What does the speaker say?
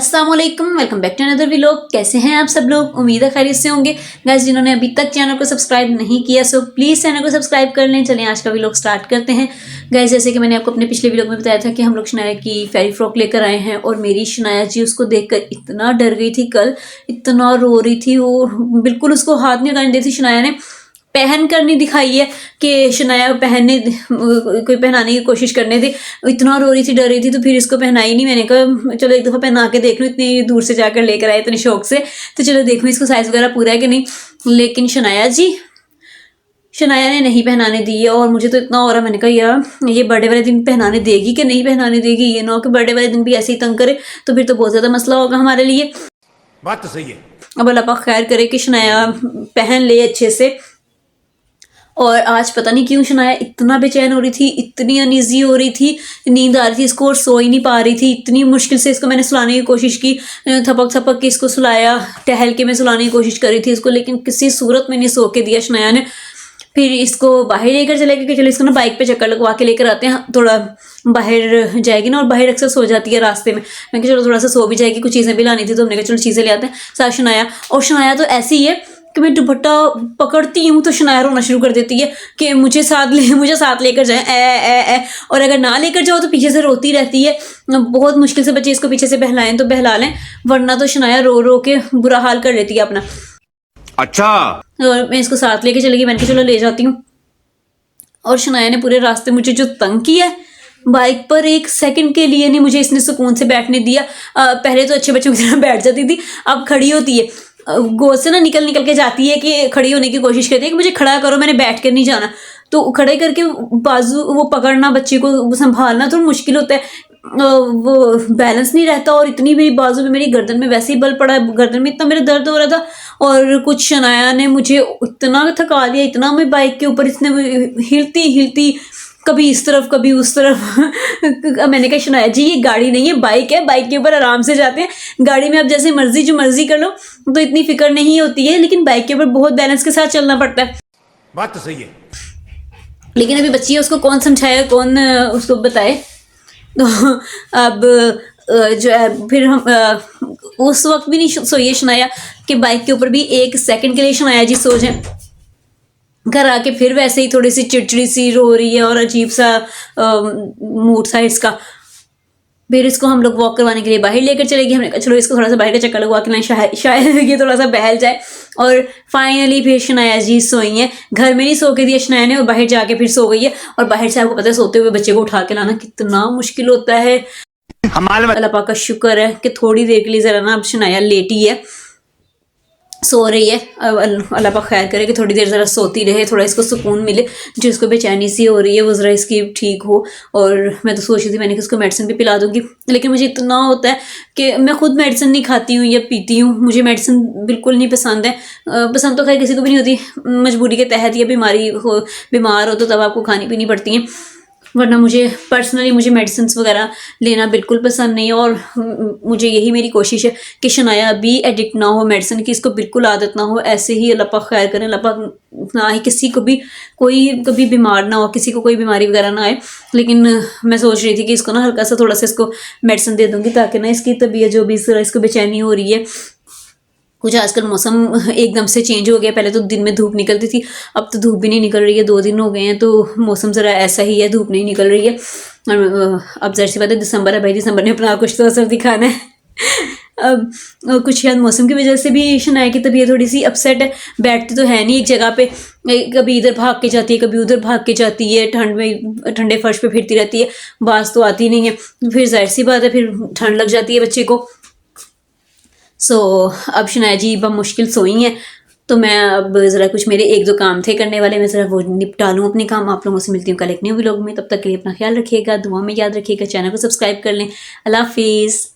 अस्सलाम वालेकुम, welcome back to another vlog. कैसे हैं आप सब लोग? उम्मीद है खैरियत से होंगे। गाइस, जिन्होंने अभी तक चैनल को सब्सक्राइब नहीं किया सो प्लीज़ चैनल को सब्सक्राइब कर लें। चलें आज का व्लॉग स्टार्ट करते हैं। गाइस, जैसे कि मैंने आपको अपने पिछले व्लॉग में बताया था कि हम लोग शनाया की फेरी फ्रॉक लेकर आए हैं और मेरी शनाया जी उसको देखकर इतना डर गई थी, कल इतना रो रही थी वो, बिल्कुल उसको हाथ नहीं लगाने दी थी। शनाया ने पहन कर नहीं दिखाई है कि शनाया पहनने कोई पहनाने की कोशिश करने दी, इतना रो रही थी, डर रही थी, तो फिर इसको पहनाई नहीं। मैंने कहा चलो एक दफ़ा पहना के देख लूँ, इतनी दूर से जाकर लेकर आए इतने शौक से, तो चलो देखूँ इसको साइज़ वगैरह पूरा है कि नहीं। लेकिन शनाया ने नहीं पहनाने दी है और मुझे तो इतना हो रहा, मैंने कहा यार ये बर्थडे वाले दिन पहनाने देगी कि नहीं पहनाने देगी। ये ना हो कि बर्थडे वाले दिन भी ऐसे ही तंग करे, तो फिर तो बहुत ज़्यादा मसला होगा हमारे लिए। बात तो सही है। अब अल्लाह पाक खैर करे कि शनाया पहन ले अच्छे से। और आज पता नहीं क्यों शनाया इतना बेचैन हो रही थी, इतनी अनईजी हो रही थी, नींद आ रही थी इसको और सो ही नहीं पा रही थी। इतनी मुश्किल से इसको मैंने सुलाने की कोशिश की, थपक थपक के इसको सुलाया, टहल के मैं सुलाने की कोशिश कर रही थी इसको, लेकिन किसी सूरत में नहीं सो के दिया शनाया ने। फिर इसको बाहर लेकर चले गए कि चलो इसको ना बाइक पे चक्कर लगवा के लेकर आते हैं, थोड़ा बाहर जाएगी ना, और बाहर अक्सर सो जाती है रास्ते में। मैं कहा चलो थोड़ा सा सो भी जाएगी, कुछ चीज़ें भी लानी थी तो हमने कहा चलो चीज़ें ले आते हैं साथ शनाया। और शनाया तो ऐसी ही है कि मैं दुपट्टा पकड़ती हूँ तो शनाया रोना शुरू कर देती है कि मुझे साथ लेकर जाएं, ए। और अगर ना लेकर जाओ तो पीछे से रोती रहती है। बहुत मुश्किल से बच्चे इसको पीछे से बहलाएं तो बहला लें, वरना तो शनाया रो रो के बुरा हाल कर लेती है अपना। अच्छा, और मैं इसको साथ लेके चली गई, मैंने कहा चलो ले जाती हूँ। और शनाया ने पूरे रास्ते मुझे जो तंग किया है, बाइक पर एक सेकंड के लिए नहीं मुझे इसने सुकून से बैठने दिया। पहले तो अच्छे बच्चों की तरह बैठ जाती थी, अब खड़ी होती है, गोद से ना निकल के जाती है कि खड़ी होने की कोशिश करती है कि मुझे खड़ा करो, मैंने बैठ कर नहीं जाना। तो खड़े करके बाजू वो पकड़ना, बच्चे को संभालना थोड़ा मुश्किल होता है, वो बैलेंस नहीं रहता। और इतनी मेरी बाजू में, मेरी गर्दन में वैसे ही बल पड़ा है, गर्दन में इतना मेरा दर्द हो रहा था। और कुछ शनाया ने मुझे इतना थका दिया, इतना मैं बाइक के ऊपर इसने हिलती कभी इस तरफ कभी उस तरफ। मैंने कहा शनाया जी ये गाड़ी नहीं है, बाइक है, बाइक के ऊपर आराम से जाते हैं। गाड़ी में आप जैसे मर्जी जो मर्जी कर लो तो इतनी फिक्र नहीं होती है, लेकिन बाइक के ऊपर बहुत बैलेंस के साथ चलना पड़ता है। बात तो सही है। लेकिन अभी बच्ची है, उसको कौन समझाए, कौन उसको बताए। तो अब जो है फिर हम उस वक्त भी नहीं सोइए शनाया कि बाइक के ऊपर भी एक सेकंड के लिए शनाया जी सो जाए। घर आके फिर वैसे ही थोड़ी सी चिड़चिड़ी सी रो रही है और अजीब सा मूड सा इसका। फिर इसको हम लोग वॉक करवाने के लिए बाहर लेकर चले गए। हमने कहा चलो इसको थोड़ा सा बाहर का चक्कर लगवा के लाएं, शायद ये थोड़ा सा बहल जाए। और फाइनली फिर शनाया जी सोई है, घर में नहीं सो के दिया शनाया ने, और बाहर जाके फिर सो गई है। और बाहर से आपको पता है सोते हुए बच्चे को उठा के लाना कितना मुश्किल होता है। अल्लाह पाक का शुक्र है कि थोड़ी देर के लिए जरा ना अब शनाया लेटी है, सो रही है। अब अल्लाह पाक खैर करे कि थोड़ी देर ज़रा सोती रहे, थोड़ा इसको सुकून मिले, जो इसको बेचैनी सी हो रही है वो ज़रा इसकी ठीक हो। और मैं तो सोच रही थी मैंने कि उसको मेडिसिन भी पिला दूंगी, लेकिन मुझे इतना होता है कि मैं खुद मेडिसिन नहीं खाती हूँ या पीती हूँ, मुझे मेडिसिन बिल्कुल नहीं पसंद है। पसंद तो खैर किसी को भी नहीं होती, मजबूरी के तहत या बीमार हो तो तब आपको खानी पीनी पड़ती हैं, वरना मुझे पर्सनली मुझे मेडिसिन वगैरह लेना बिल्कुल पसंद नहीं है। और मुझे यही मेरी कोशिश है कि शनाया अभी एडिक्ट ना हो मेडिसिन की, इसको बिल्कुल आदत ना हो। ऐसे ही अल्लाह पाक खैर करें, अल्लाह पाक ना ही किसी को भी कोई कभी बीमार ना हो, किसी को कोई बीमारी वगैरह ना आए। लेकिन मैं सोच रही थी कि इसको ना हल्का सा थोड़ा सा इसको मेडिसिन दे दूँगी ताकि ना इसकी तबीयत जो भी इसको बेचैनी हो रही है, कुछ आजकल मौसम एकदम से चेंज हो गया। पहले तो दिन में धूप निकलती थी, अब तो धूप भी नहीं निकल रही है, 2 दिन हो गए हैं तो मौसम ज़रा ऐसा ही है, धूप नहीं निकल रही है। अब ज़रा सी बात है दिसंबर है भाई, दिसंबर ने अपना कुछ तो असर दिखाना है। अब कुछ शायद मौसम की वजह से भी शनाया की तबीयत थोड़ी सी अपसेट है, बैठती तो है नहीं एक जगह पे, कभी इधर भाग के जाती है, कभी उधर भाग के जाती है, ठंड में ठंडे फर्श पे फिरती रहती है, बाज तो आती नहीं है। फिर जाहिर सी बात है फिर ठंड लग जाती है बच्चे को। अब शनाया जी मुश्किल सोई हैं, तो मैं अब ज़रा कुछ मेरे 1-2 काम थे करने वाले, मैं ज़रा वो निपटा लूँ अपने काम। आप लोगों से मिलती हूँ कल एक न्यू व्लॉग में, तब तक के लिए अपना ख्याल रखिएगा, दुआ में याद रखिएगा, चैनल को सब्सक्राइब कर लें। अल्लाह हाफिज़।